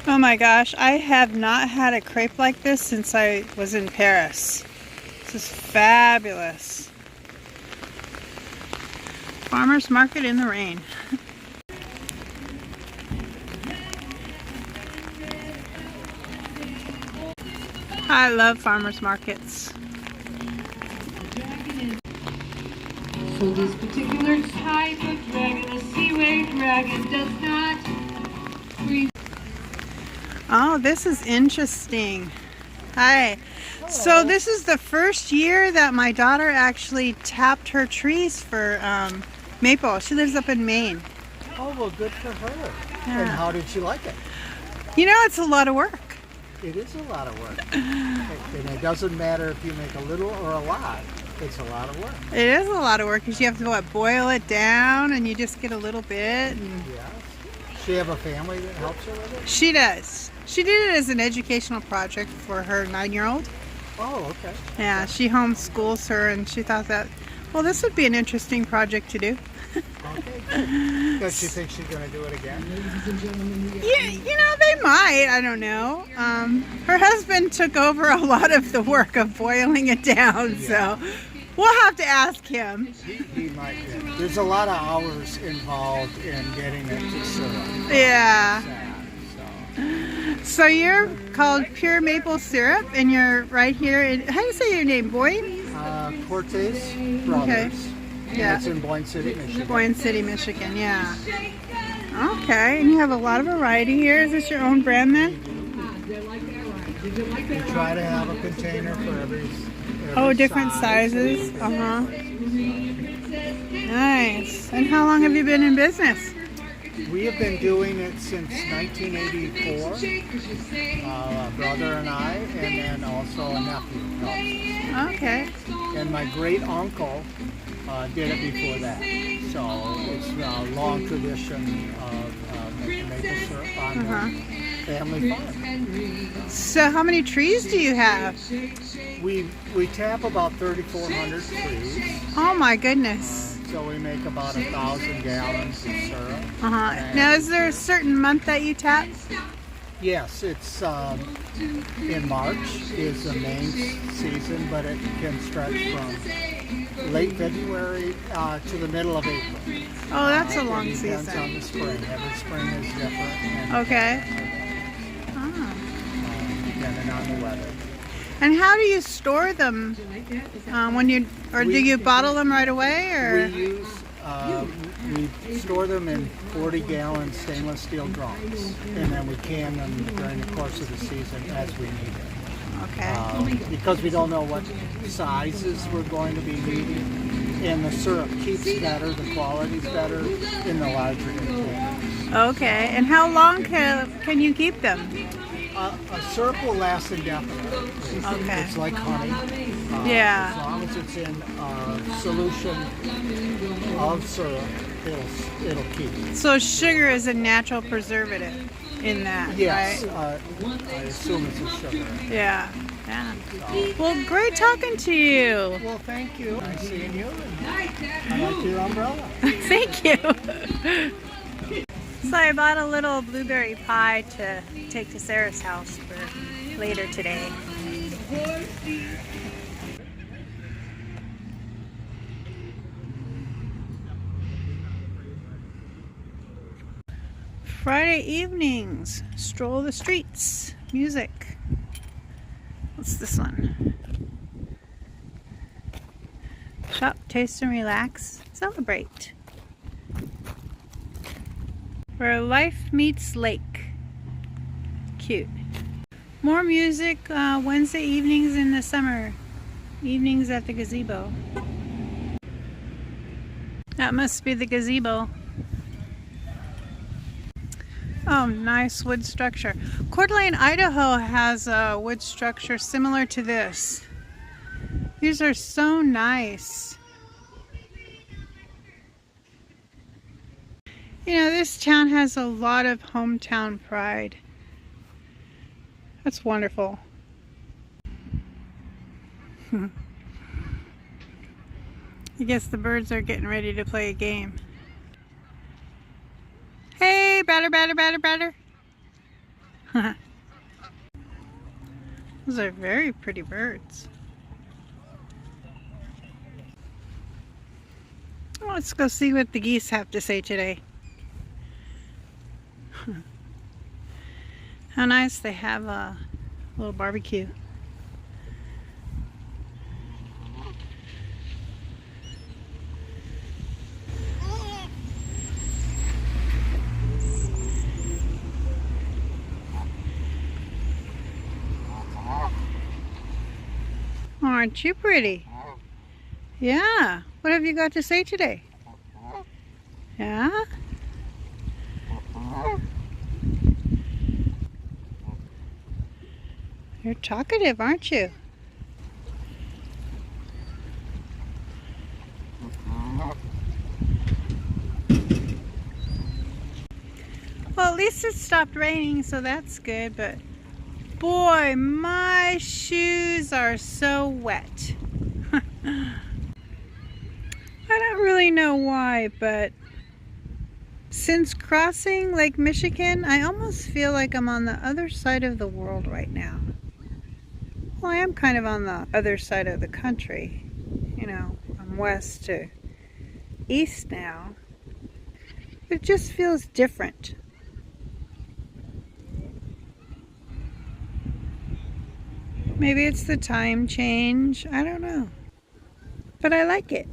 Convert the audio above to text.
Oh my gosh, I have not had a crepe like this since I was in Paris. This is fabulous. Farmer's market in the rain. I love farmer's markets. So this particular type of dragon, a seaway dragon, does not freeze. Oh, this is interesting. Hi. So this is the first year that my daughter actually tapped her trees for maple. She lives up in Maine. Oh, well, good for her. Yeah. And how did she like it? You know, it's a lot of work. It is a lot of work. And it doesn't matter if you make a little or a lot. It's a lot of work. It is a lot of work because you have to boil it down and you just get a little bit. And Yeah. She have a family that helps her with it? she does. She did it as an educational project for her 9-year-old. Oh, okay. Yeah, she homeschools her and she thought that, well, this would be an interesting project to do. Okay, good. Does she think she's going to do it again? Yeah, you know, they might. I don't know. Her husband took over a lot of the work of boiling it down, so we'll have to ask him. He might. Yeah. There's a lot of hours involved in getting it to syrup. Yeah. So. So you're called Pure Maple Syrup, and you're right here in, how do you say your name, Boyne? Korthase Road. Okay. Yeah. It's in Boyne City, Michigan. Boyne City, Michigan, yeah. Okay, and you have a lot of variety here. Is this your own brand then? We try to have a container for every Oh, different size. sizes. Uh-huh. Nice. And how long have you been in business? We have been doing it since 1984. A brother and I, and then also a nephew helps. Okay. And my great uncle did it before that. So it's a long tradition of making maple syrup on the family farm. So how many trees do you have? We tap about 3,400 trees. Oh my goodness. So we make about 1,000 gallons of syrup. Now is there a certain month that you tap? Yes, it's in March is the main season, but it can stretch from late February to the middle of April. Oh, that's a long It depends season. on the spring. Every spring is different. And, Okay. Oh. depending on the weather. And how do you store them when you, or do you bottle them right away, or? We store them in 40-gallon stainless steel drums, and then we can them during the course of the season as we need it. Okay. Because we don't know what sizes we're going to be needing, and the syrup keeps better, the quality's better in the larger containers. Okay. And how long can you keep them? A syrup will last indefinitely. Okay. It's like honey. Yeah. As long as it's in a solution of syrup, it'll keep. So sugar is a natural preservative in that, Yes, right? I assume it's a sugar. Yeah. Yeah. Well, great talking to you. Well, thank you. Nice seeing you. And I like your umbrella. Thank you. So I bought a little blueberry pie to take to Sarah's house for later today. Friday evenings, stroll the streets, music. What's this one? Shop, taste, and relax. Celebrate. Where life meets lake. Cute. More music Wednesday evenings in the summer. Evenings at the gazebo. That must be the gazebo. Oh, nice wood structure. Coeur d'Alene, Idaho has a wood structure similar to this. These are so nice. You know, this town has a lot of hometown pride. That's wonderful. I guess the birds are getting ready to play a game. Hey, batter, batter, batter, batter. Those are very pretty birds. Well, let's go see what the geese have to say today. How nice they have a little barbecue. Aren't you pretty? Yeah. What have you got to say today? Yeah? You're talkative, aren't you? Well, at least it stopped raining, so that's good, but boy, my shoes are so wet. I don't really know why, but since crossing Lake Michigan, I almost feel like I'm on the other side of the world right now. Well, I am kind of on the other side of the country. You know, I'm west to east now. But it just feels different. Maybe it's the time change. I don't know. But I like it.